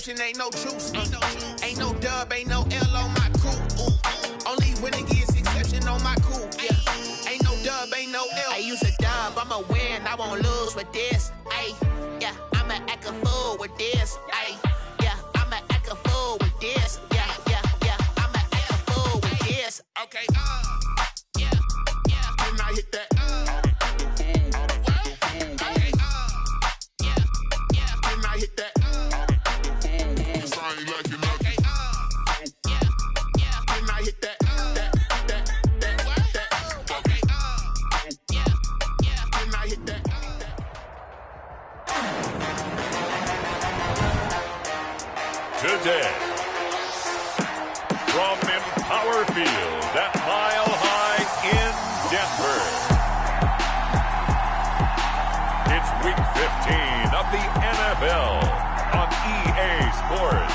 exception, ain't no juice. Ain't no dub, ain't no L on my coupe. Only winning is exception on my coupe. Yeah. Ain't no dub, ain't no L. I use a dub, I'ma win, I won't lose with this. Ay, yeah, I'ma act a fool with this. Ay, yeah, I'ma act a fool with this. Yeah, yeah, yeah, I'ma act a fool with this. Okay, yeah, yeah. When I hit that, today, from Empower Field at Mile High in Denver, it's Week 15 of the NFL on EA Sports.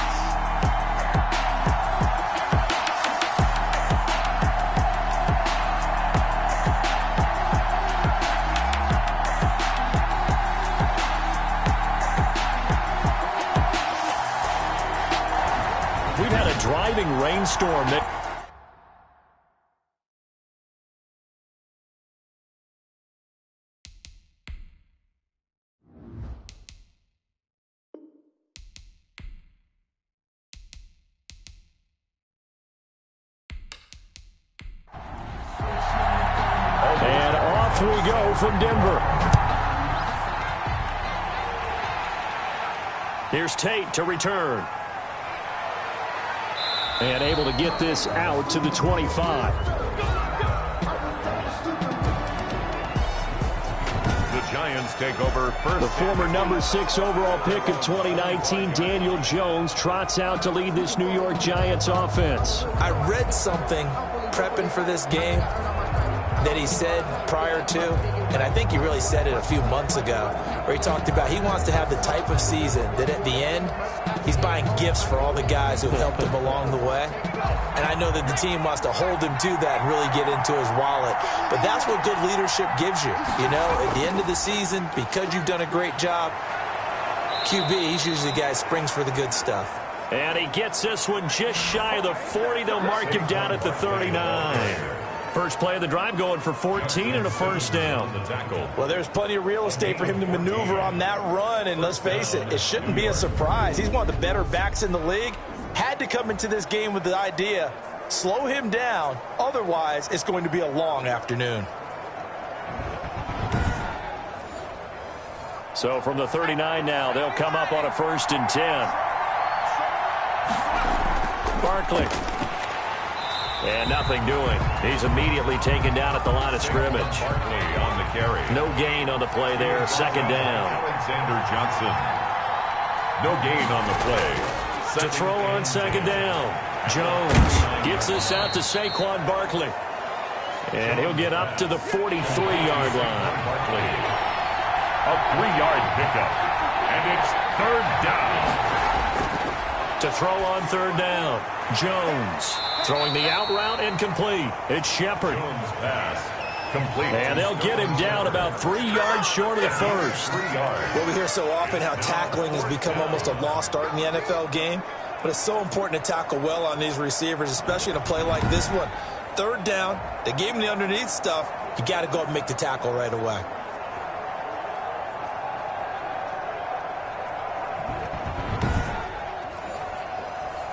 We've had a driving rainstorm that... And off we go from Denver. Here's Tate to return. And able to get this out to the 25. The Giants take over first. The former number 6 overall pick of 2019, Daniel Jones, trots out to lead this New York Giants offense. I read something prepping for this game that he said prior to, and I think he really said it a few months ago, where he talked about he wants to have the type of season that at the end, he's buying gifts for all the guys who helped him along the way. And I know that the team wants to hold him to that and really get into his wallet. But that's what good leadership gives you. You know, at the end of the season, because you've done a great job, QB, he's usually the guy who springs for the good stuff. And he gets this one just shy of the 40. They'll mark him down at the 39. First play of the drive going for 14 and a first down. Well, there's plenty of real estate for him to maneuver on that run, and let's face it, it shouldn't be a surprise. He's one of the better backs in the league. Had to come into this game with the idea, slow him down, otherwise it's going to be a long afternoon. So from the 39 now, they'll come up on a 1st and 10. Barkley. And nothing doing. He's immediately taken down at the line of scrimmage. Barkley on the carry. No gain on the play there. 2nd down. Alexander Johnson. No gain on the play. To throw on 2nd down. Jones gets this out to Saquon Barkley. And he'll get up to the 43-yard line. Barkley. A 3-yard pickup. And it's 3rd down. To throw on 3rd down. Jones throwing the out route and complete. It's Shepard. Jones pass. Complete. And they'll get him down about 3 yards short of the first. 3 yards. Well, we hear so often how tackling has become almost a lost art in the NFL game, but it's so important to tackle well on these receivers, especially in a play like this one. 3rd down, they gave him the underneath stuff. You got to go up and make the tackle right away.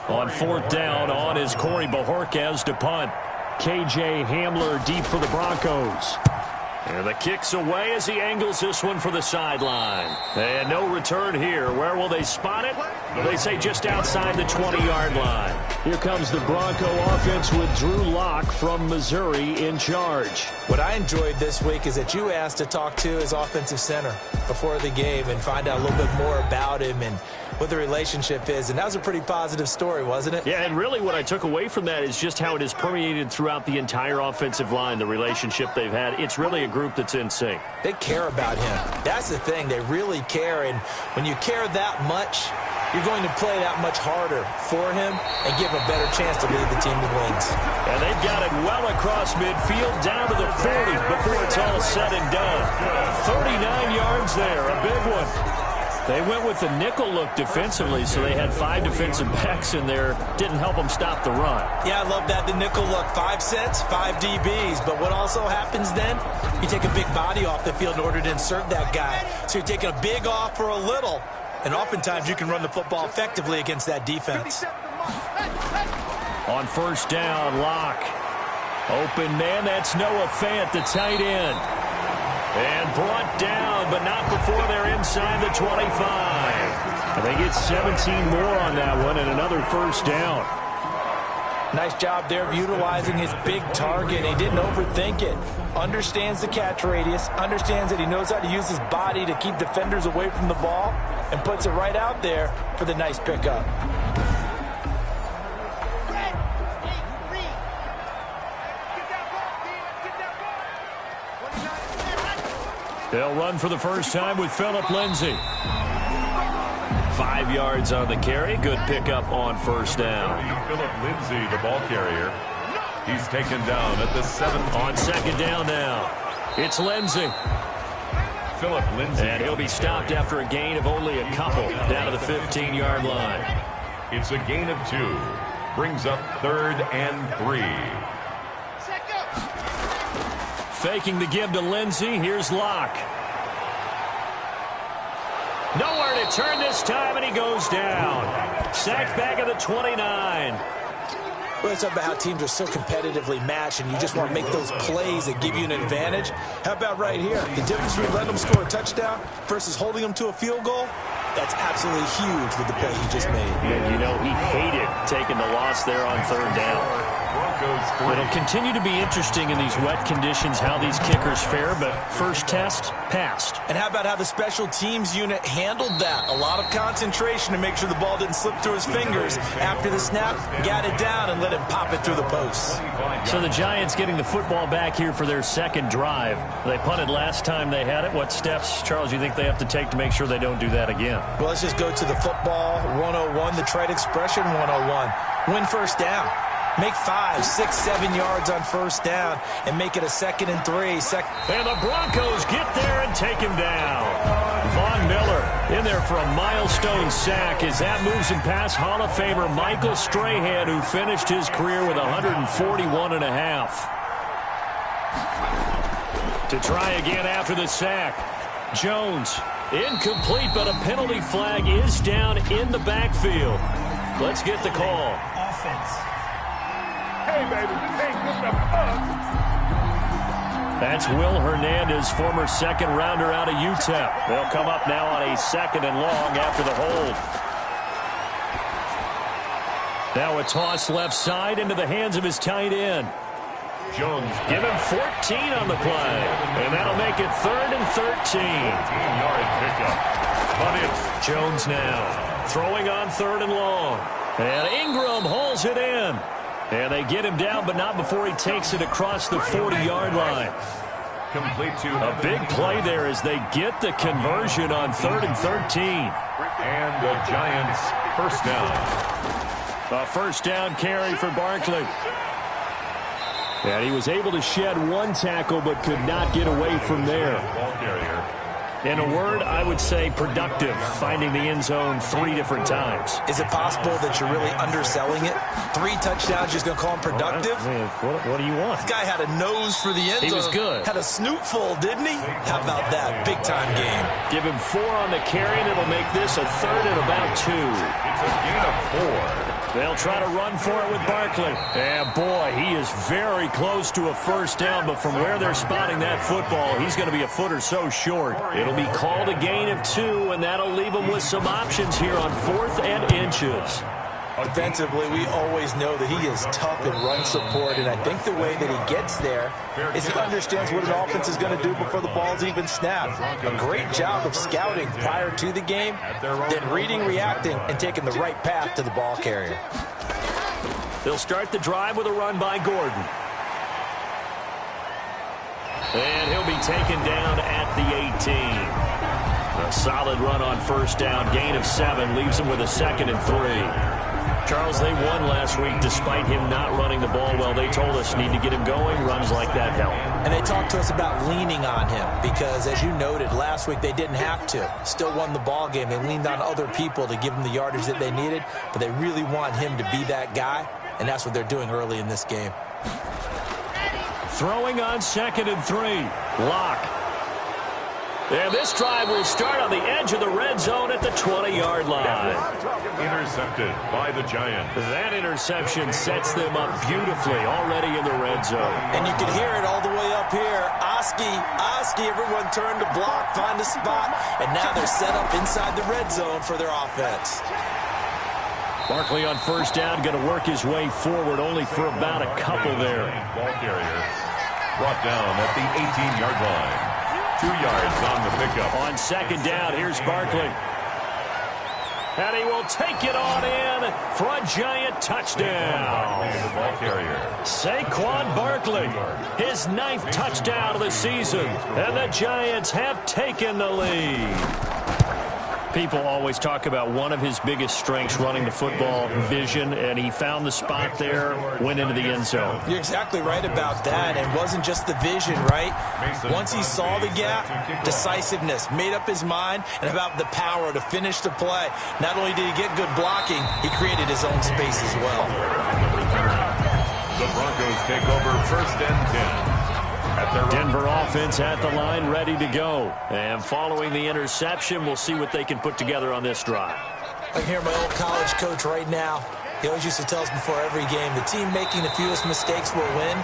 On 4th down, on is Corey Bojorquez to punt. KJ Hamler deep for the Broncos. And the kick's away as he angles this one for the sideline. And no return here. Where will they spot it? They say just outside the 20-yard line. Here comes the Bronco offense with Drew Lock from Missouri in charge. What I enjoyed this week is that you asked to talk to his offensive center before the game and find out a little bit more about him and what the relationship is. And that was a pretty positive story, wasn't it? Yeah, and really what I took away from that is just how it has permeated throughout the entire offensive line, the relationship they've had. It's really a group that's in sync. They care about him. That's the thing. They really care. And when you care that much, you're going to play that much harder for him and give him a better chance to lead the team to wins. And they've got it well across midfield down to the 40 before it's all said and done. 39 yards there, a big one. They went with the nickel look defensively, so they had 5 defensive backs in there. Didn't help them stop the run. Yeah, I love that, the nickel look. 5 sets, 5 DBs. But what also happens then, you take a big body off the field in order to insert that guy. So you're taking a big off for a little. And oftentimes you can run the football effectively against that defense. On first down, Locke. Open man, that's Noah Fant, the tight end. And brought down, but not before they're inside the 25. I think it's 17 more on that one and another first down. Nice job there of utilizing his big target. He didn't overthink it. Understands the catch radius. Understands that he knows how to use his body to keep defenders away from the ball. And puts it right out there for the nice pickup. They'll run for the first time with Phillip Lindsay. 5 yards on the carry. Good pickup on first down. Phillip Lindsay, the ball carrier. He's taken down at the 7th. On second down now. It's Lindsay. Phillip Lindsay. And he'll be stopped after a gain of only a couple down to the 15-yard line. It's a gain of 2. Brings up 3rd and 3. Faking the give to Lindsay. Here's Locke. Nowhere to turn this time, and he goes down. Sacked back at the 29. Well, it's about how teams are so competitively matched, and you just want to make those plays that give you an advantage. How about right here? The difference between letting them score a touchdown versus holding them to a field goal, that's absolutely huge with the play he just made. And you know, he hated taking the loss there on third down. It'll continue to be interesting in these wet conditions how these kickers fare, but first test, passed. And how about how the special teams unit handled that? A lot of concentration to make sure the ball didn't slip through his fingers. After the snap, got it down and let him pop it through the posts. So the Giants getting the football back here for their second drive. They punted last time they had it. What steps, Charles, you think they have to take to make sure they don't do that again? Well, let's just go to the football 101, the trade expression 101. Win first down. Make 5, 6, 7 yards on first down and make it a 2nd and 3. And the Broncos get there and take him down. Von Miller in there for a milestone sack as that moves him past Hall of Famer Michael Strahan, who finished his career with 141.5. To try again after the sack. Jones, incomplete, but a penalty flag is down in the backfield. Let's get the call. Offense. Hey, baby, this ain't just a punt. That's Will Hernandez, former second rounder out of UTEP. They'll come up now on a 2nd and long after the hold. Now a toss left side into the hands of his tight end. Jones. Give him 14 on the play. And that'll make it 3rd and 13. 14-yard pickup. But it's Jones now throwing on 3rd and long. And Ingram hauls it in. And they get him down, but not before he takes it across the 40-yard line. complete to a big play there as they get the conversion on 3rd and 13. And the Giants first down. A first down carry for Barkley. And he was able to shed one tackle but could not get away from there. Ball carrier. In a word, I would say productive, finding the end zone 3 different times. Is it possible that you're really underselling it? 3 touchdowns, just going to call him productive? What do you want? This guy had a nose for the end zone. He was good. Had a snoot full, didn't he? How about that? Big-time game. Give him 4 on the carry, and it'll make this a 3rd and about 2. It's a gain of 4. They'll try to run for it with Barkley. And, boy, he is very close to a first down, but from where they're spotting that football, he's going to be a foot or so short. It'll be called a gain of 2, and that'll leave him with some options here on 4th and inches. Defensively, we always know that he is tough in run support, and I think the way that he gets there is he understands what an offense is going to do before the ball's even snapped. A great job of scouting prior to the game, then reading, reacting, and taking the right path to the ball carrier. They'll start the drive with a run by Gordon. And he'll be taken down at the 18. A solid run on first down, gain of 7, leaves him with a 2nd and 3. Charles, they won last week despite him not running the ball well. They told us need to get him going. Runs like that help. And they talked to us about leaning on him because, as you noted, last week they didn't have to. Still won the ball game. They leaned on other people to give them the yardage that they needed, but they really want him to be that guy, and that's what they're doing early in this game. Throwing on 2nd and 3. Lock. And this drive will start on the edge of the red zone at the 20-yard line. Intercepted by the Giants. That interception sets them up beautifully already in the red zone. And you can hear it all the way up here. Oski, everyone turned to block, find a spot, and now they're set up inside the red zone for their offense. Barkley on 1st down, going to work his way forward, only for about a couple there. Ball carrier brought down at the 18-yard line. 2 yards on the pickup. On 2nd down, here's Barkley. And he will take it on in for a giant touchdown. The ball carrier. Saquon Barkley, his 9th touchdown of the season. And the Giants have taken the lead. People always talk about one of his biggest strengths, running the football, vision, and he found the spot there, went into the end zone. You're exactly right about that. And it wasn't just the vision, right? Once he saw the gap, decisiveness, made up his mind, and about the power to finish the play. Not only did he get good blocking, he created his own space as well. The Broncos take over 1st and 10. Denver offense at the line, ready to go. And following the interception, we'll see what they can put together on this drive. I can hear my old college coach right now. He always used to tell us before every game, the team making the fewest mistakes will win.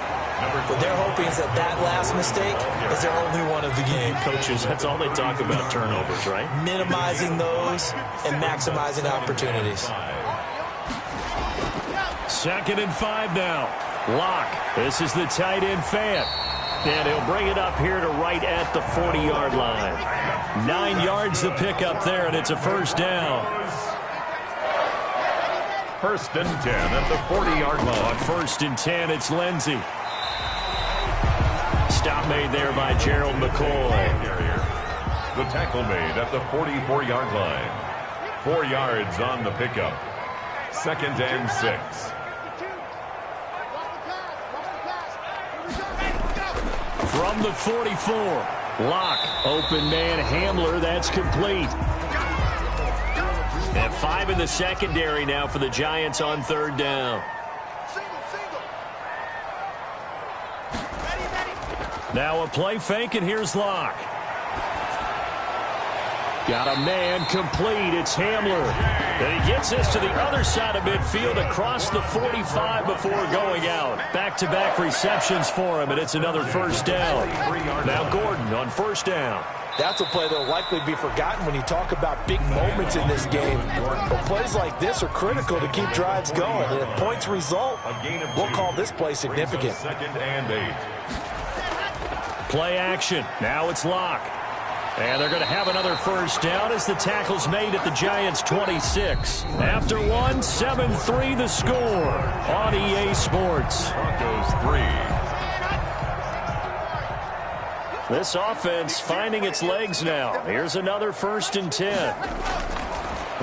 What they're hoping is that last mistake is their only one of the game. Coaches, that's all they talk about, turnovers, right? Minimizing those and maximizing opportunities. 2nd and 5 now. Lock. This is the tight end Fant. And he'll bring it up here to right at the 40-yard line. 9 yards to pick up there, and it's a 1st down. 1st and 10 at the 40-yard line. On 1st and 10, it's Lindsey. Stop made there by Gerald McCoy. The tackle made at the 44-yard line. 4 yards on the pickup. 2nd and 6. From the 44, Lock, open man Hamler, that's complete. And 5 in the secondary now for the Giants on 3rd down. Now a play fake, and here's Lock. Got a man complete. It's Hamler. And he gets this to the other side of midfield across the 45 before going out. Back-to-back receptions for him, and it's another 1st down. Now Gordon on 1st down. That's a play that will likely be forgotten when you talk about big moments in this game. But plays like this are critical to keep drives going. And if points result, we'll call this play significant. 2nd and 8. Play action. Now it's Lock. And they're going to have another 1st down as the tackle's made at the Giants' 26. After one, 7-3 the score on EA Sports. Broncos 3. This offense finding its legs now. Here's another 1st and 10.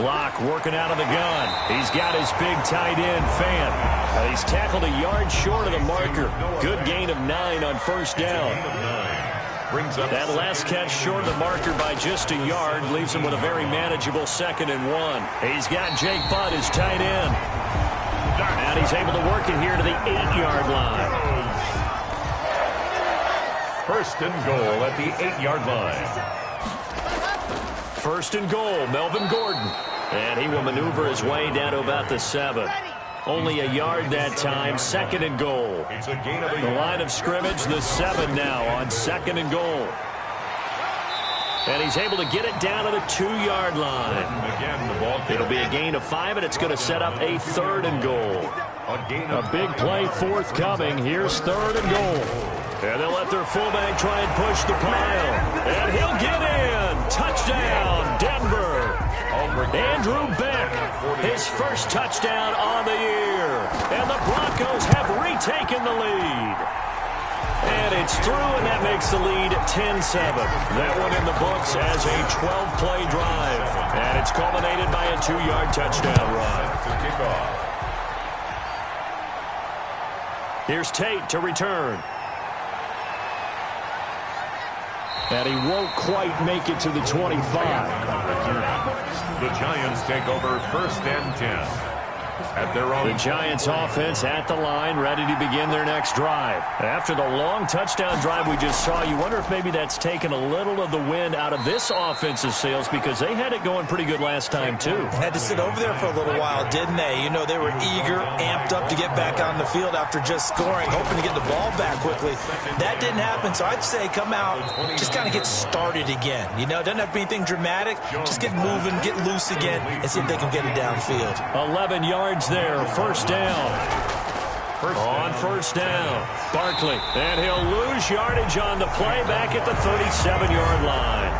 Lock working out of the gun. He's got his big tight end, Fant. He's tackled a yard short of the marker. Good gain of 9 on 1st down. That last catch short of the marker by just a yard leaves him with a very manageable 2nd and 1. He's got Jake Butt, his tight end. And he's able to work it here to the 8-yard line. 1st and goal at the 8-yard line. 1st and goal, Melvin Gordon. And he will maneuver his way down to about the 7. Only a yard that time, 2nd and goal. It's a gain of The line of scrimmage, the 7 now on 2nd and goal. And he's able to get it down to the 2-yard line. Again, the ball It'll be a gain of 5, and it's going to set up a 3rd and goal. A big play forthcoming. Here's 3rd and goal. And they'll let their fullback try and push the pile. And he'll get in. Touchdown, Denver. Andrew Beck, his 1st touchdown on the year. And the Broncos have retaken the lead. And it's through, and that makes the lead 10-7. That one in the books as a 12-play drive. And it's culminated by a 2-yard touchdown run. to kick off. Here's Tate to return. And he won't quite make it to the 25. The Giants take over 1st and 10. At their own. The Giants offense at the line, ready to begin their next drive. After the long touchdown drive we just saw, you wonder if maybe that's taken a little of the wind out of this offense's sails, because they had it going pretty good last time too. Had to sit over there for a little while, didn't they? You know, they were eager, amped up to get back on the field after just scoring, hoping to get the ball back quickly. That didn't happen, so I'd say come out, just kind of get started again. You know, doesn't have to be anything dramatic. Just get moving, get loose again, and see if they can get it downfield. 11 yards there, 1st down. On 1st down, Barkley, and he'll lose yardage on the play back at the 37-yard line.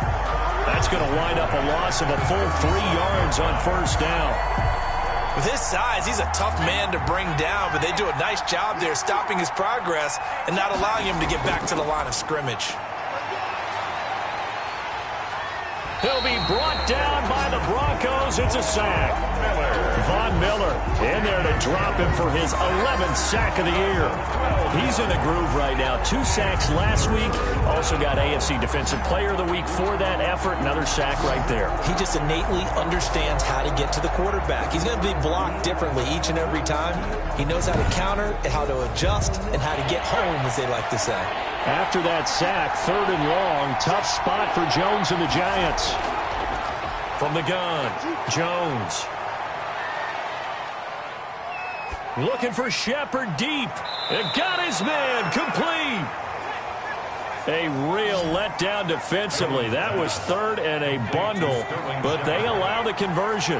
That's going to wind up a loss of a full 3 yards on 1st down. With his size, he's a tough man to bring down, but they do a nice job there stopping his progress and not allowing him to get back to the line of scrimmage. He'll be brought down by the Broncos. It's a sack. Von Miller in there to drop him for his 11th sack of the year. He's in a groove right now. 2 sacks last week. Also got AFC Defensive Player of the Week for that effort. Another sack right there. He just innately understands how to get to the quarterback. He's going to be blocked differently each and every time. He knows how to counter, how to adjust, and how to get home, as they like to say. After that sack, 3rd and long, tough spot for Jones and the Giants. From the gun, Jones. Looking for Shepard deep. And got his man complete. A real letdown defensively. That was 3rd and a bundle, but they allow the conversion.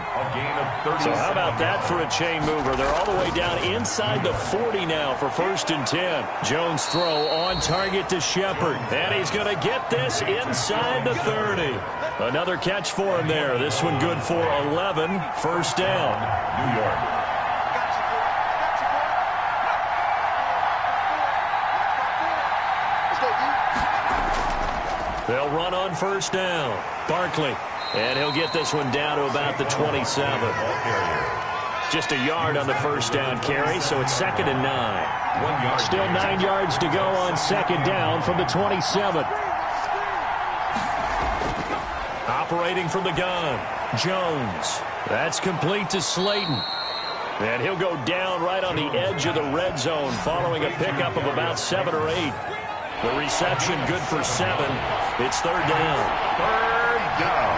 So how about that for a chain mover? They're all the way down inside the 40 now for 1st and 10. Jones throw on target to Shepard, and he's going to get this inside the 30. Another catch for him there. This one good for 11. 1st down. New York. They'll run on 1st down. Barkley, and he'll get this one down to about the 27. Just a yard on the 1st down carry, so it's 2nd and 9. Still 9 yards to go on 2nd down from the 27. Operating from the gun, Jones. That's complete to Slayton. And he'll go down right on the edge of the red zone following a pickup of about 7 or 8. The reception good for 7. It's 3rd down. 3rd down.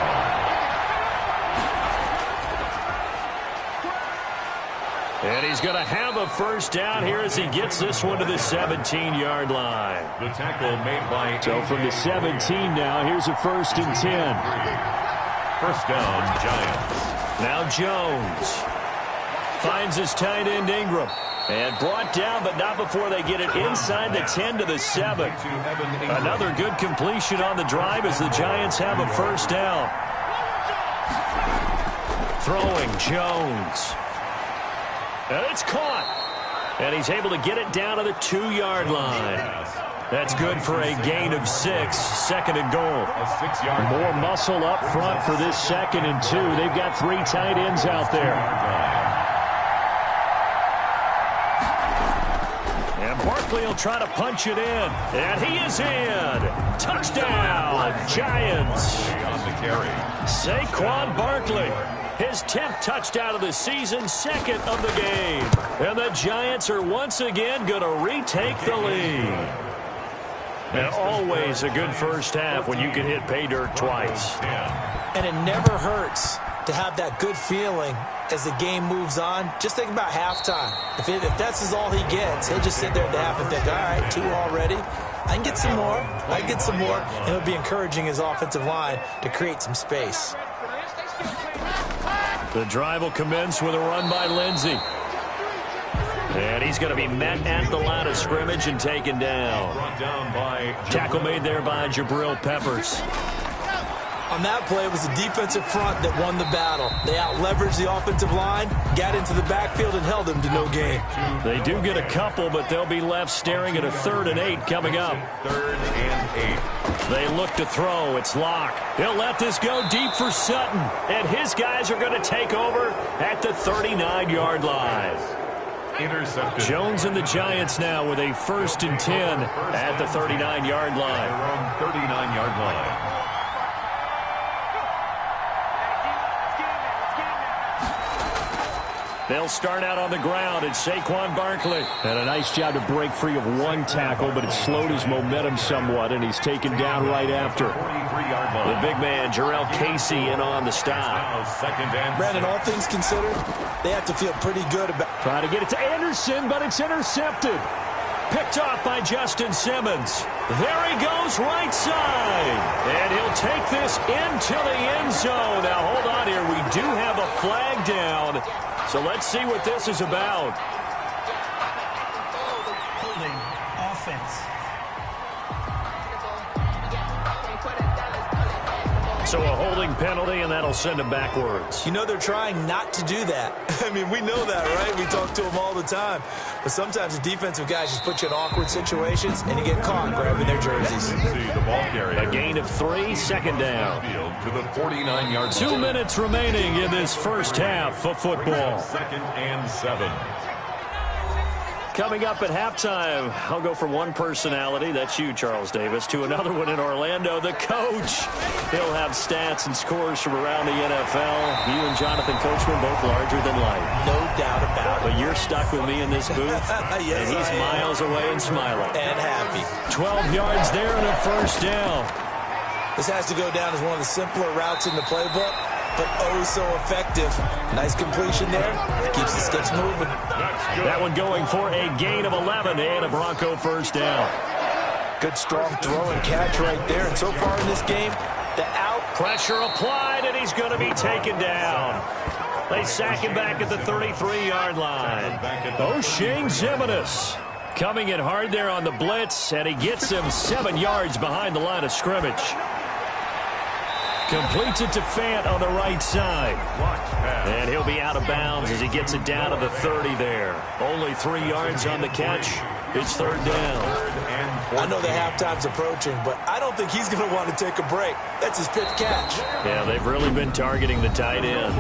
And he's going to have a 1st down here as he gets this one to the 17-yard line. The tackle made by. So from the 17 now, here's a 1st and 10. 1st down, Giants. Now Jones finds his tight end Ingram. And brought down, but not before they get it inside the 10 to the 7. Another good completion on the drive as the Giants have a 1st down. Throwing Jones. And it's caught. And he's able to get it down to the 2-yard line. That's good for a gain of 6. 2nd and goal. More muscle up front for this 2nd and 2. They've got 3 tight ends out there. Barkley will try to punch it in, and he is in. Touchdown, Giants. Saquon Barkley, his 10th touchdown of the season, 2nd of the game. And the Giants are once again going to retake the lead. And always a good 1st half when you can hit pay dirt twice. And it never hurts to have that good feeling as the game moves on. Just think about halftime. If that's all he gets, he'll just sit there at the half and think, all right, 2 already. I can get some more. I can get some more. And it'll be encouraging his offensive line to create some space. The drive will commence with a run by Lindsey. And he's going to be met at the line of scrimmage and taken down. Tackle made there by Jabril Peppers. On that play, it was the defensive front that won the battle. They out-leveraged the offensive line, got into the backfield, and held them to no gain. They do get a couple, but they'll be left staring at a 3rd and 8 coming up. 3rd and 8. They look to throw. It's Locke. He'll let this go deep for Sutton. And his guys are going to take over at the 39-yard line. Intercepted. Jones and the Giants now with a 1st and 10 at the 39-yard line. Their own 39-yard line. They'll start out on the ground. It's Saquon Barkley. And a nice job to break free of one tackle, but it slowed his momentum somewhat, and he's taken down right after. The big man, Jarrell Casey, in on the stop. Brandon, all things considered, they have to feel pretty good about... Trying to get it to Anderson, but it's intercepted. Picked off by Justin Simmons. There he goes, right side. And he'll take this into the end zone. Now, hold on here. We do have a flag down. So let's see what this is about. Holding offense. So a holding penalty, and that'll send him backwards. You know they're trying not to do that. I mean, we know that, right? We talk to them all the time. But sometimes the defensive guys just put you in awkward situations, and you get caught grabbing their jerseys. A gain of 3, 2nd down. To the 49-yard 2 minutes remaining in this first half of football. 2nd and 7. Coming up at halftime, I'll go from one personality, that's you, Charles Davis, to another one in Orlando, the coach. He'll have stats and scores from around the NFL. You and Jonathan Coachman both larger than life. No doubt about it. But you're stuck with me in this booth, yes, and he's miles away and smiling. And happy. 12 yards there and a 1st down. This has to go down as one of the simpler routes in the playbook, but oh so effective. Nice completion there. Keeps the sticks moving. That one going for a gain of 11 and a Bronco 1st down. Good strong throw and catch right there. And so far in this game, the out. Pressure applied, and he's going to be taken down. They sack him back at the 33-yard line. O'Shane Zimenez coming in hard there on the blitz, and he gets him 7 yards behind the line of scrimmage. Completes it to Fant on the right side. And he'll be out of bounds as he gets it down to the 30 there. Only 3 yards on the catch. It's 3rd down. I know the halftime's approaching, but I don't think he's going to want to take a break. That's his 5th catch. Yeah, they've really been targeting the tight end.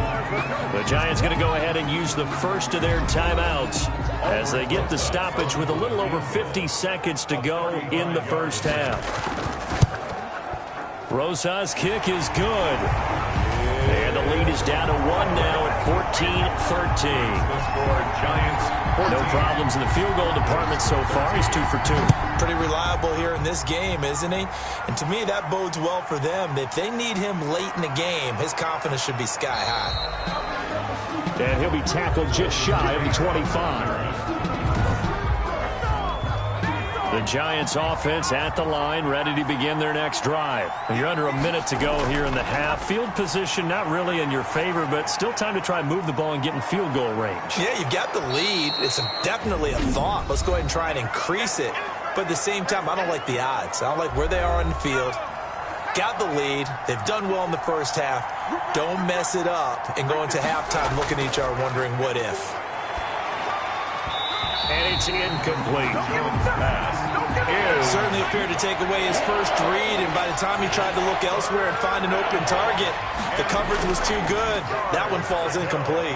The Giants going to go ahead and use the first of their timeouts as they get the stoppage with a little over 50 seconds to go in the first half. Rosas' kick is good. And the lead is down to 1 now at 14-13. No problems in the field goal department so far. He's 2 for 2. Pretty reliable here in this game, isn't he? And to me, that bodes well for them. If they need him late in the game, his confidence should be sky high. And he'll be tackled just shy of the 25. The Giants offense at the line, ready to begin their next drive. You're under a minute to go here in the half. Field position not really in your favor, but still time to try and move the ball and get in field goal range. Yeah, you've got the lead. It's definitely a thought. Let's go ahead and try and increase it. But at the same time, I don't like the odds. I don't like where they are on the field. Got the lead. They've done well in the first half. Don't mess it up and go into halftime looking at each other wondering what if. And it's incomplete. Certainly appeared to take away his first read, and by the time he tried to look elsewhere and find an open target, the coverage was too good. That one falls incomplete.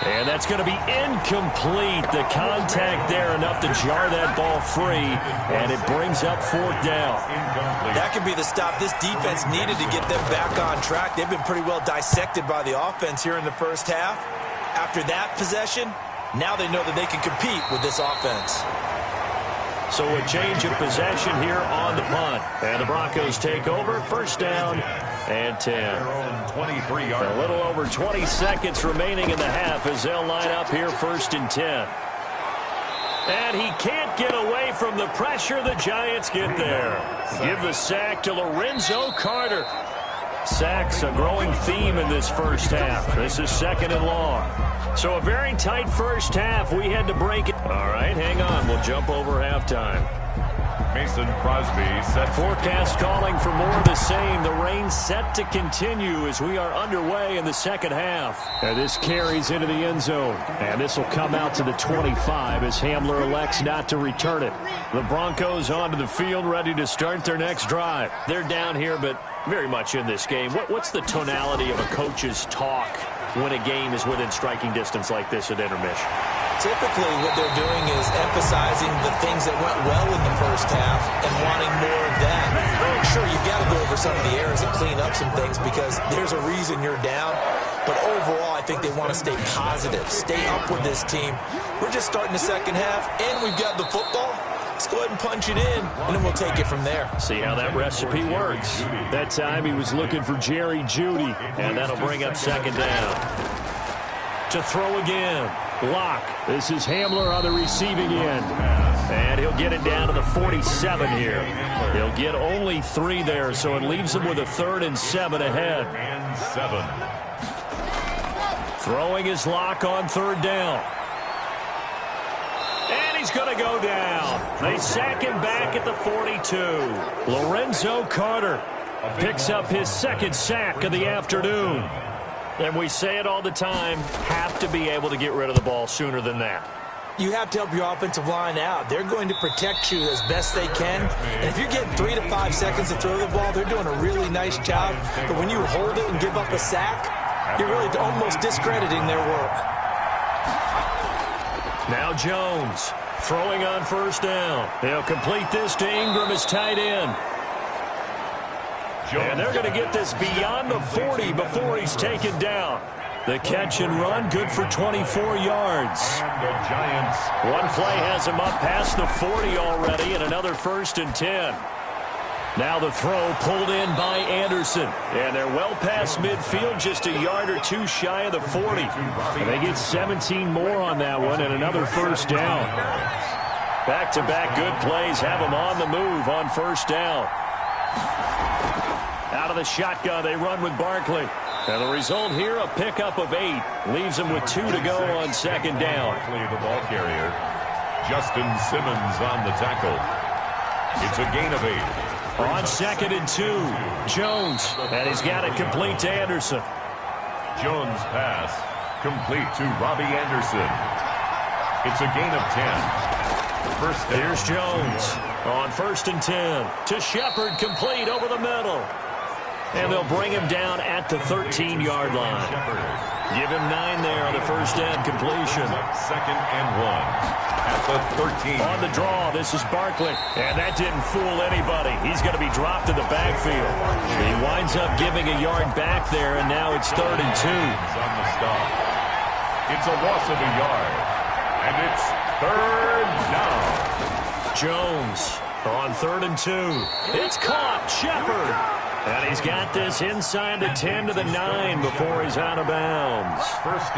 And that's going to be incomplete. The contact there enough to jar that ball free, and it brings up 4th down. That could be the stop this defense needed to get them back on track. They've been pretty well dissected by the offense here in the first half. After that possession, now they know that they can compete with this offense. So a change of possession here on the punt. And the Broncos take over. 1st down and 10. A little over 20 seconds remaining in the half as they'll line up here 1st and 10. And he can't get away from the pressure. The Giants get there. Give the sack to Lorenzo Carter. Sacks a growing theme in this first half. This is 2nd and long. So a very tight first half. We had to break it. All right, hang on. We'll jump over halftime. Mason Crosby set. Forecast calling for more of the same. The rain set to continue as we are underway in the second half. And this carries into the end zone. And this will come out to the 25 as Hamler elects not to return it. The Broncos onto the field ready to start their next drive. They're down here, but very much in this game. What's the tonality of a coach's talk when a game is within striking distance like this at intermission? Typically, what they're doing is emphasizing the things that went well in the first half and wanting more of that. Sure, you've got to go over some of the errors and clean up some things because there's a reason you're down. But overall, I think they want to stay positive, stay up with this team. We're just starting the second half, and we've got the football. Let's go ahead and punch it in, and then we'll take it from there. See how that recipe works. That time he was looking for Jerry Jeudy, and that'll bring up second down. To throw again. Block. This is Hamler on the receiving end. And he'll get it down to the 47 here. He'll get only 3 there, so it leaves him with a 3rd and 7 ahead. And 7. Throwing his lock on 3rd down. And he's going to go down. They sack him back at the 42. Lorenzo Carter picks up his 2nd sack of the afternoon. And we say it all the time, have to be able to get rid of the ball sooner than that. You have to help your offensive line out. They're going to protect you as best they can. And if you're getting 3 to 5 seconds to throw the ball, they're doing a really nice job. But when you hold it and give up a sack, you're really almost discrediting their work. Now Jones throwing on 1st down. They'll complete this to Ingram as tight end. And they're going to get this beyond the 40 before he's taken down. The catch and run, good for 24 yards. The Giants. One play has him up past the 40 already, and another 1st and 10. Now the throw pulled in by Anderson. And they're well past midfield, just a yard or 2 shy of the 40. And they get 17 more on that one and another 1st down. Back-to-back good plays have them on the move on 1st down. Out of the shotgun, they run with Barkley. And the result here, a pickup of 8. Leaves them with 2 to go on 2nd down. Barkley, the ball carrier. Justin Simmons on the tackle. It's a gain of 8. On 2nd and 2, Jones. And he's got it complete to Anderson. Jones pass. Complete to Robbie Anderson. It's a gain of 10. First down. Here's Jones on 1st and 10. To Shepard, complete over the middle. And they'll bring him down at the 13-yard line. Give him 9 there on the 1st down completion. 2nd and 1 at the 13. On the draw, this is Barkley. And that didn't fool anybody. He's going to be dropped in the backfield. He winds up giving a yard back there, and now it's 3rd and 2. On the stop. It's a loss of a yard. And it's 3rd down. Jones on 3rd and 2. It's caught. Shepard. And he's got this inside the 10 to the 9 before he's out of bounds.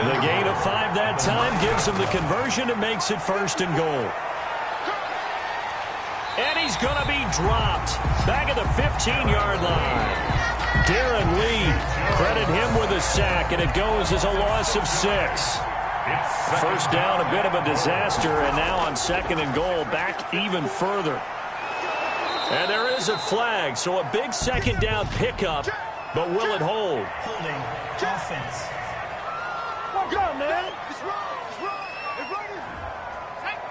The gain of 5 that time gives him the conversion and makes it 1st and goal. And he's going to be dropped back at the 15-yard line. Darren Lee, credit him with a sack, and it goes as a loss of 6. 1st down, a bit of a disaster, and now on 2nd and goal, back even further. And there is a flag, so a big 2nd down pickup, but will it hold? Holding offense.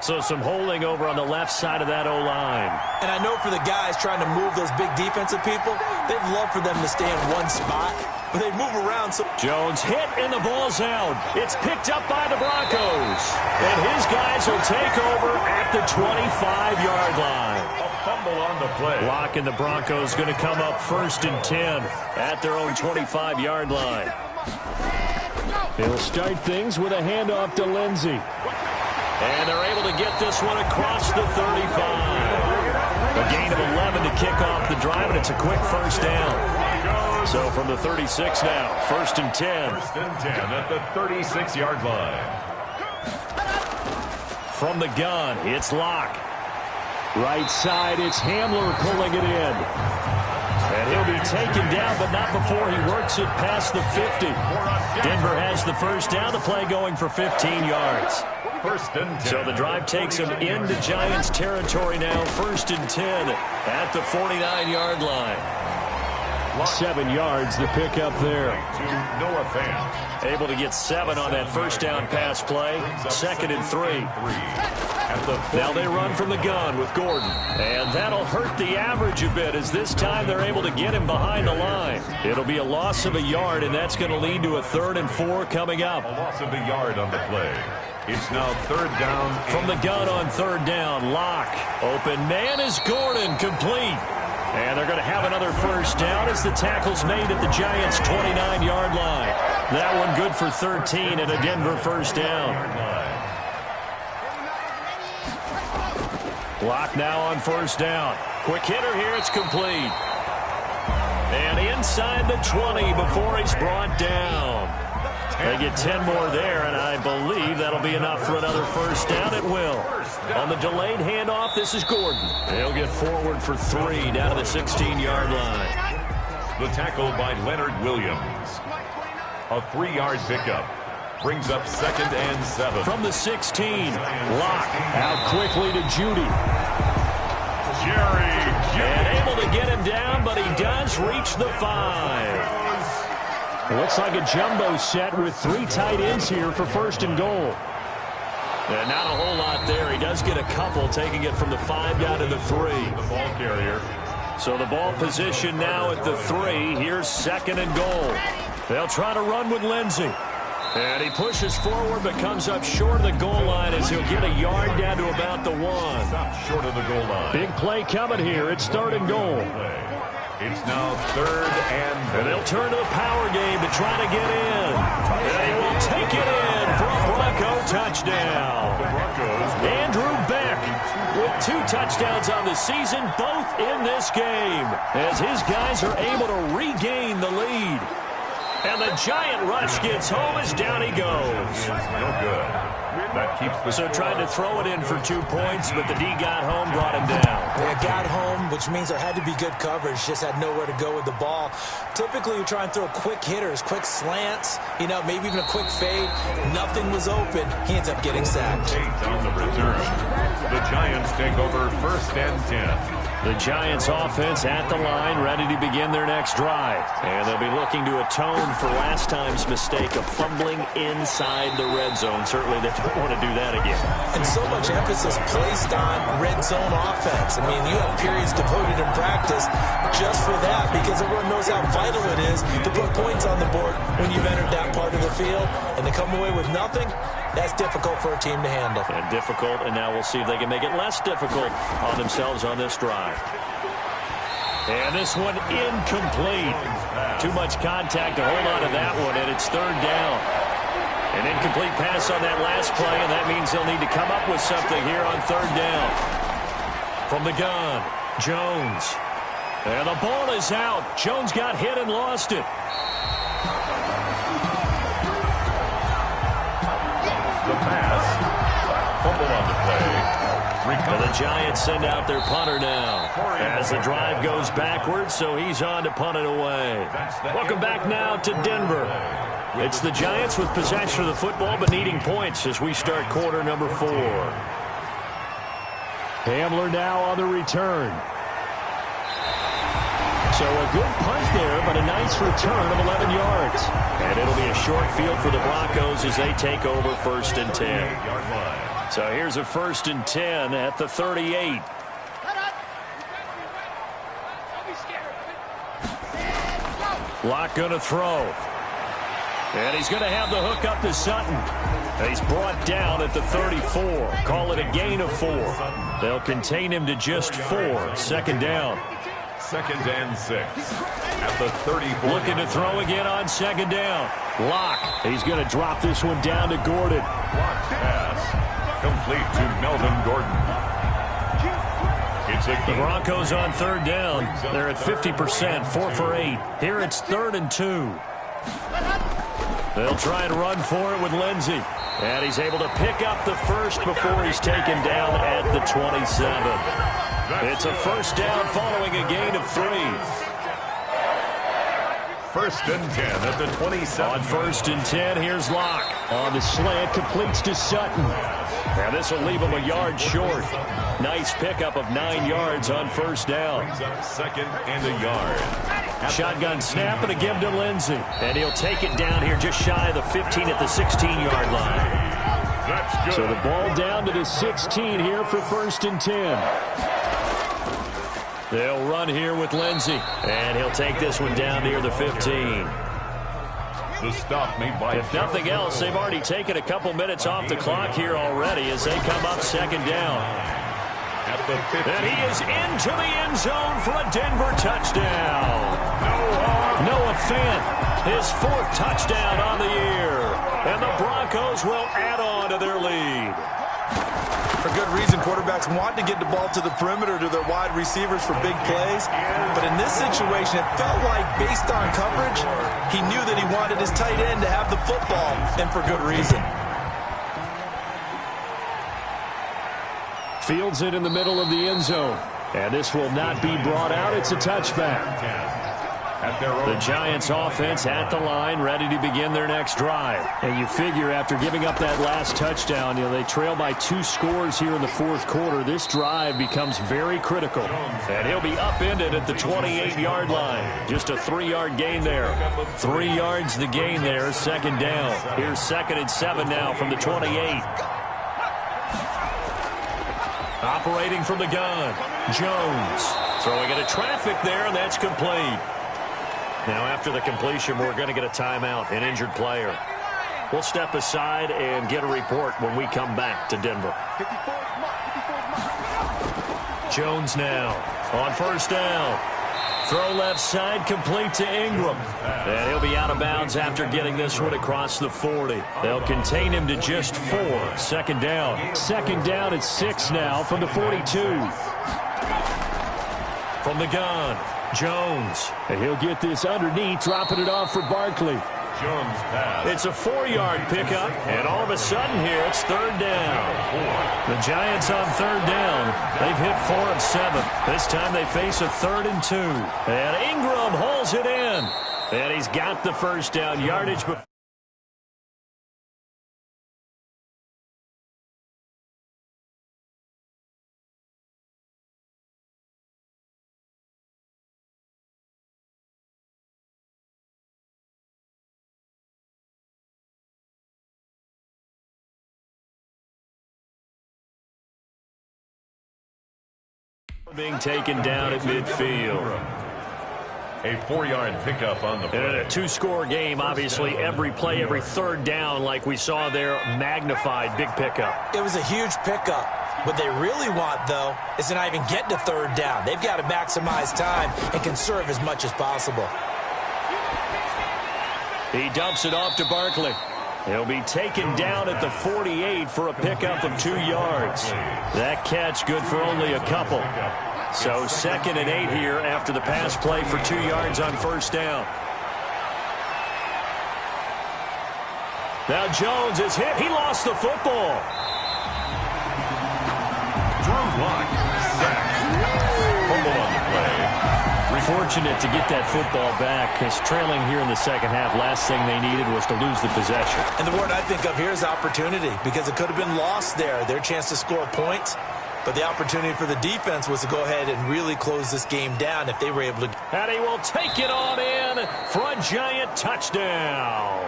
So some holding over on the left side of that O-line. And I know for the guys trying to move those big defensive people, they'd love for them to stay in one spot, but they move around. So Jones hit, and the ball's out. It's picked up by the Broncos. And his guys will take over at the 25-yard line. A fumble on the play. Block, and the Broncos going to come up 1st and 10 at their own 25-yard line. He'll start things with a handoff to Lindsey. And they're able to get this one across the 35. A gain of 11 to kick off the drive, and it's a quick 1st down. So from the 36 now, 1st and 10. 1st and 10 at the 36-yard line. From the gun, it's Locke. Right side, it's Hamler pulling it in. And he'll be taken down, but not before he works it past the 50. Denver has the 1st down, the play going for 15 yards. 1st and 10. So the drive takes him into Giants territory now, 1st and 10 at the 49-yard line. 7 yards, the pickup there. To Noah Fant. Able to get 7 on that 1st down pass play. 2nd and 3. Now they run from the gun with Gordon. And that'll hurt the average a bit, as this time they're able to get him behind the line. It'll be a loss of a yard, and that's going to lead to a 3rd and 4 coming up. A loss of a yard on the play. It's now third down. From the gun on third down, Locke. Open man is Gordon, complete. And they're going to have another first down as the tackle's made at the Giants' 29-yard line. That one good for 13 and a Denver first down. Locke now on first down. Quick hitter here, it's complete. And inside the 20 before he's brought down. They get 10 more there, and I believe that'll be enough for another first down. It will. On the delayed handoff, this is Gordon. He'll get forward for 3 down to the 16-yard line. The tackle by Leonard Williams. A 3-yard pickup. Brings up 2nd and 7. From the 16, Locke out quickly to Judy. And able to get him down, but he does reach the 5. Looks like a jumbo set with 3 tight ends here for first and goal. And not a whole lot there. He does get a couple, taking it from the 5 down to the 3. The ball carrier. So the ball position now at the 3. Here's 2nd and goal. They'll try to run with Lindsey. And he pushes forward but comes up short of the goal line as he'll get a yard down to about the 1. Stop short of the goal line. Big play coming here. It's 3rd and goal. It's now 3rd and they'll turn to the power game to try to get in. And he will take it in for a Bronco touchdown. Andrew Beck with 2 touchdowns on the season, both in this game, as his guys are able to regain the lead. And the giant rush gets home as down he goes. No good. That keeps the so tried to throw it in for 2 points, but the D got home, brought him down. They got home, which means there had to be good coverage. Just had nowhere to go with the ball. Typically, we try and throw quick hitters, quick slants, maybe even a quick fade. Nothing was open. He ends up getting sacked. On the return. The Giants take over 1st and 10. The Giants offense at the line, ready to begin their next drive. And they'll be looking to atone for last time's mistake of fumbling inside the red zone. Certainly they don't want to do that again. And so much emphasis placed on red zone offense. I mean, you have periods devoted in practice just for that, because everyone knows how vital it is to put points on the board when you've entered that part of the field. And to come away with nothing, that's difficult for a team to handle. And difficult, and now we'll see if they can make it less difficult on themselves on this drive. And this one incomplete. Too much contact to hold on to that one, and it's 3rd down. An incomplete pass on that last play, and that means they'll need to come up with something here on 3rd down. From the gun, Jones. And the ball is out. Jones got hit and lost it. The pass. Fumble on the play. And the Giants send out their punter now as the drive goes backwards, so he's on to punt it away. Welcome back now to Denver. It's the Giants with possession of the football but needing points as we start quarter number 4. Hamler now on the return. So a good punt there, but a nice return of 11 yards. And it'll be a short field for the Broncos as they take over 1st and 10. So here's a 1st and 10 at the 38. Locke going to throw. And he's going to have the hook up to Sutton. And he's brought down at the 34. Call it a gain of 4. They'll contain him to just 4. 2nd down. 2nd and 6 at the 34. Looking to throw again on 2nd down. Locke. He's going to drop this one down to Gordon. Block pass. Complete to Melvin Gordon. It's a the Broncos on 3rd down. They're at 50%, 4 for 8. Here it's 3rd and 2. They'll try and run for it with Lindsey. And he's able to pick up the first before he's taken down at the 27. It's a 1st down following a gain of 3. 1st and 10 at the 27. On 1st and 10, here's Locke. On the slant, completes to Sutton. And this will leave him a yard short. Nice pickup of 9 yards on 1st down. Brings up 2nd and a yard. Shotgun snap and a give to Lindsey. And he'll take it down here just shy of the 15 at the 16-yard line. That's good. So the ball down to the 16 here for 1st and 10. They'll run here with Lindsey. And he'll take this one down near the 15. The stop made by if nothing else, they've already taken a couple minutes off the clock here already as they come up second down. At the 50. And he is into the end zone for a Denver touchdown. Noah Fant, his 4th touchdown on the year. And the Broncos will add on to their lead. For good reason, quarterbacks want to get the ball to the perimeter to their wide receivers for big plays. But in this situation, it felt like, based on coverage, he knew that he wanted his tight end to have the football, and for good reason. Fields it in the middle of the end zone. And this will not be brought out. It's a touchback. The Giants offense at the line, ready to begin their next drive. And you figure after giving up that last touchdown, they trail by 2 scores here in the 4th quarter. This drive becomes very critical. And he'll be upended at the 28-yard line. Just a 3-yard gain there. 3 yards the gain there, second down. Here's 2nd and 7 now from the 28. Operating from the gun, Jones. Throwing into traffic there, and that's complete. Now, after the completion, we're going to get a timeout, an injured player. We'll step aside and get a report when we come back to Denver. Jones now on first down. Throw left side, complete to Ingram. And he'll be out of bounds after getting this one across the 40. They'll contain him to just 4. Second down. Second down at 6 now from the 42. From the gun, Jones. And he'll get this underneath, dropping it off for Barkley. Jones pass. It's a 4-yard pickup, and all of a sudden here it's 3rd down. The Giants on 3rd down. They've hit 4 of 7. This time they face a 3rd and 2. And Ingram hauls it in. And he's got the first down yardage. Being taken down at midfield. A 4-yard pickup on the play. And a 2-score game, obviously, every play, every 3rd down, like we saw there, magnified, big pickup. It was a huge pickup. What they really want, though, is to not even get to 3rd down. They've got to maximize time and conserve as much as possible. He dumps it off to Barkley. He'll be taken down at the 48 for a pickup of 2 yards. That catch good for only a couple. So 2nd and 8 here after the pass play for 2 yards on first down. Now Jones is hit. He lost the football. Drew Lock sacked. Fumble on the play. Fortunate to get that football back, because trailing here in the second half, last thing they needed was to lose the possession. And the word I think of here is opportunity, because it could have been lost there, their chance to score points. But the opportunity for the defense was to go ahead and really close this game down if they were able to. And he will take it on in for a Giant touchdown.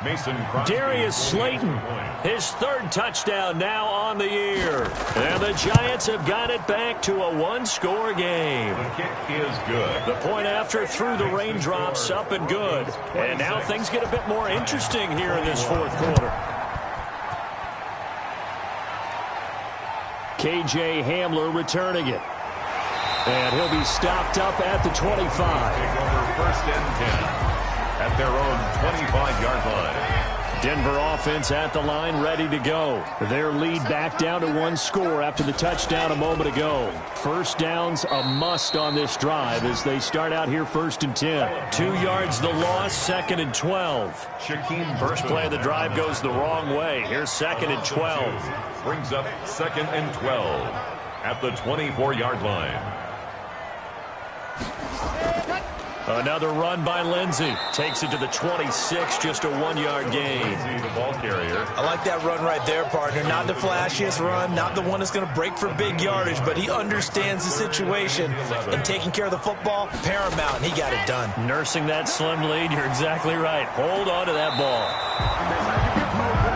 Mason Crosby. Darius Slayton, his 3rd touchdown now on the year. And the Giants have got it back to a 1-score game. The kick is good. The point after through the raindrops, up and good. And now things get a bit more interesting here in this 4th quarter. K.J. Hamler returning it. And he'll be stopped up at the 25. Take over 1st and 10. At their own 25-yard line. Denver offense at the line, ready to go. Their lead back down to 1 score after the touchdown a moment ago. First down's a must on this drive as they start out here 1st and 10. 2 yards the loss, 2nd and 12. First play of the drive goes the wrong way. Here's 2nd and 12. Brings up 2nd and 12 at the 24-yard line. Another run by Lindsey. Takes it to the 26, just a 1-yard gain. The ball carrier. I like that run right there, partner. Not the flashiest run, not the one that's going to break for big yardage, but he understands the situation, and taking care of the football, paramount, and he got it done. Nursing that slim lead, you're exactly right. Hold on to that ball.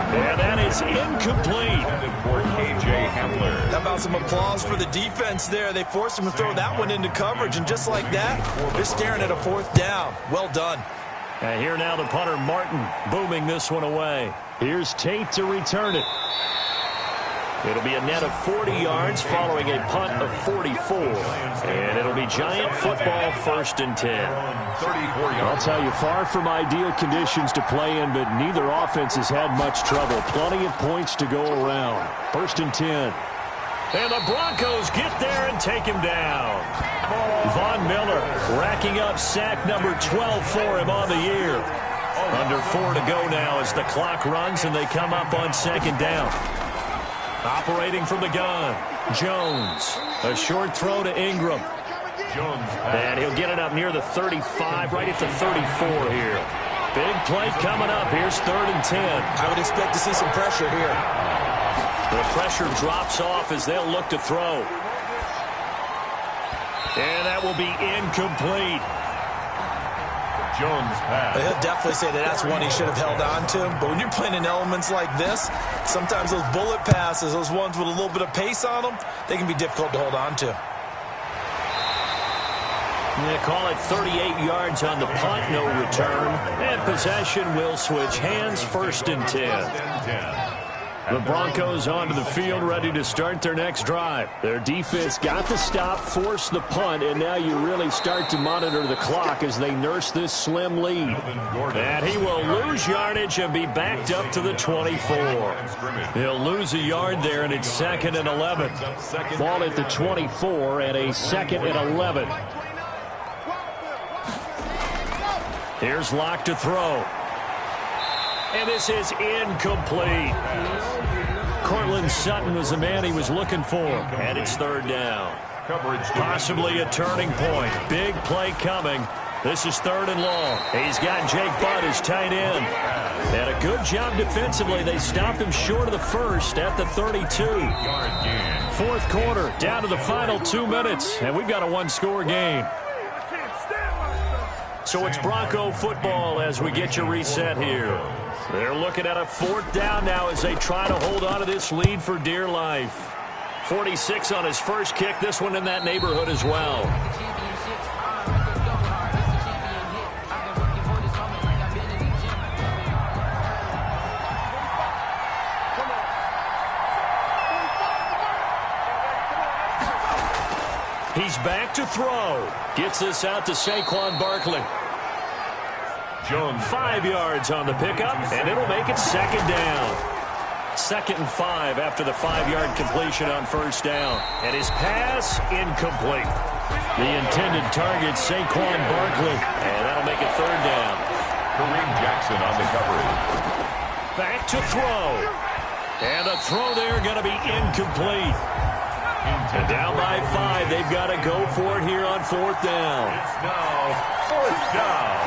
And that is incomplete. For K.J. Hamler. How about some applause for the defense there? They forced him to throw that one into coverage, and just like that, they're staring at a 4th down. Well done. And here now the punter, Martin, booming this one away. Here's Tate to return it. It'll be a net of 40 yards following a punt of 44. And it'll be Giant football, 1st and 10. I'll tell you, far from ideal conditions to play in, but neither offense has had much trouble. Plenty of points to go around. 1st and 10. And the Broncos get there and take him down. Von Miller racking up sack number 12 for him on the year. Under 4 to go now as the clock runs and they come up on 2nd down. Operating from the gun, Jones. A short throw to Ingram. And he'll get it up near the 35, right at the 34 here. Big play coming up. Here's 3rd and 10. I would expect to see some pressure here. The pressure drops off as they'll look to throw. And that will be incomplete. Jones pass. He'll definitely say that that's one he should have held on to. But when you're playing in elements like this, sometimes those bullet passes, those ones with a little bit of pace on them, they can be difficult to hold on to. They call it 38 yards on the punt, no return. And possession will switch hands, 1st and 10. The Broncos onto the field, ready to start their next drive. Their defense got the stop, forced the punt, and now you really start to monitor the clock as they nurse this slim lead. And he will lose yardage and be backed up to the 24. He'll lose a yard there, and it's 2nd and 11. Ball at the 24 and a 2nd and 11. Here's Locke to throw. And this is incomplete. Cortland Sutton was the man he was looking for. And it's 3rd down. Possibly a turning point. Big play coming. This is 3rd and long. He's got Jake Butt as tight end. And a good job defensively. They stopped him short of the 1st at the 32. 4th quarter, down to the final 2 minutes. And we've got a 1-score game. So it's Bronco football as we get you reset here. They're looking at a 4th down now as they try to hold on to this lead for dear life. 46 on his first kick. This one in that neighborhood as well. He's back to throw. Gets this out to Saquon Barkley. Jones. 5 yards on the pickup, and it'll make it 2nd down. 2nd and 5 after the 5-yard completion on 1st down. And his pass, incomplete. The intended target, Saquon Barkley. And that'll make it 3rd down. Kareem Jackson on the coverage. Back to throw. And the throw there going to be incomplete. And down by 5, they've got to go for it here on 4th down. It's now 4th down.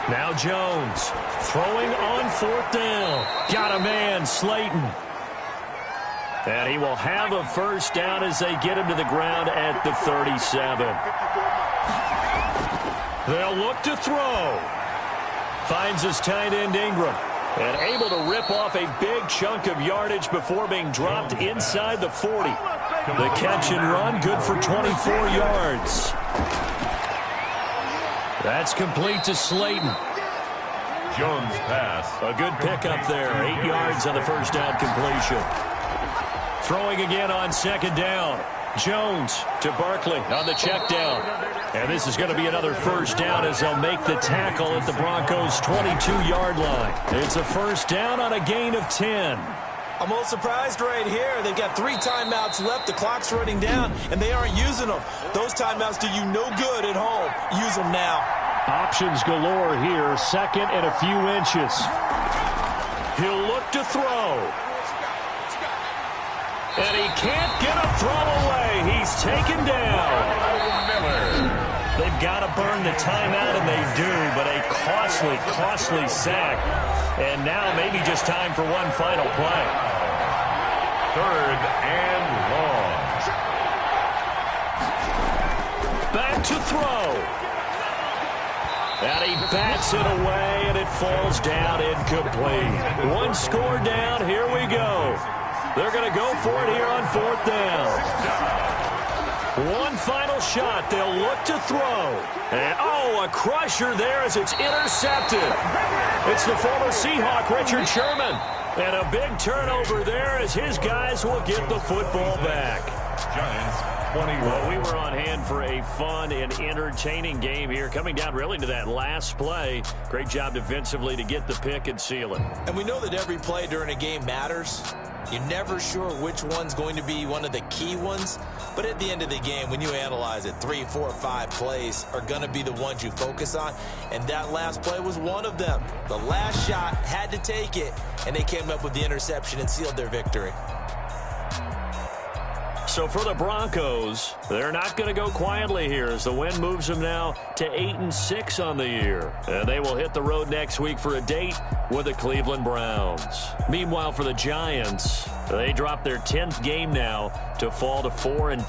Now Jones throwing on 4th down. Got a man, Slayton. And he will have a 1st down as they get him to the ground at the 37. They'll look to throw. Finds his tight end Ingram. And able to rip off a big chunk of yardage before being dropped inside the 40. The catch and run, good for 24 yards. That's complete to Slayton. Jones pass. A good pickup there. 8 yards on the 1st down completion. Throwing again on 2nd down. Jones to Barkley on the check down. And this is going to be another 1st down as they'll make the tackle at the Broncos' 22-yard line. It's a 1st down on a gain of 10. I'm a little surprised right here. They've got 3 timeouts left. The clock's running down, and they aren't using them. Those timeouts do you no good at home. Use them now. Options galore here. 2nd and a few inches. He'll look to throw. And he can't get a throw away. He's taken down. They've got to burn the timeout, and they do, but a costly sack. And now maybe just time for one final play. 3rd and long. Back to throw. And he bats it away, and it falls down incomplete. 1 score down. Here we go. They're going to go for it here on 4th down. One final shot. They'll look to throw. And, oh, a crusher there as it's intercepted. It's the former Seahawk, Richard Sherman. And a big turnover there as his guys will get the football back. Giants 21. Well, we were on hand for a fun and entertaining game here. Coming down really to that last play. Great job defensively to get the pick and seal it. And we know that every play during a game matters. You're never sure which one's going to be one of the key ones. But at the end of the game, when you analyze it, 3, 4, 5 plays are going to be the ones you focus on. And that last play was one of them. The last shot had to take it, and they came up with the interception and sealed their victory. So for the Broncos, they're not going to go quietly here as the win moves them now to 8-6 on the year. And they will hit the road next week for a date with the Cleveland Browns. Meanwhile, for the Giants, they drop their 10th game now to fall to 4-2.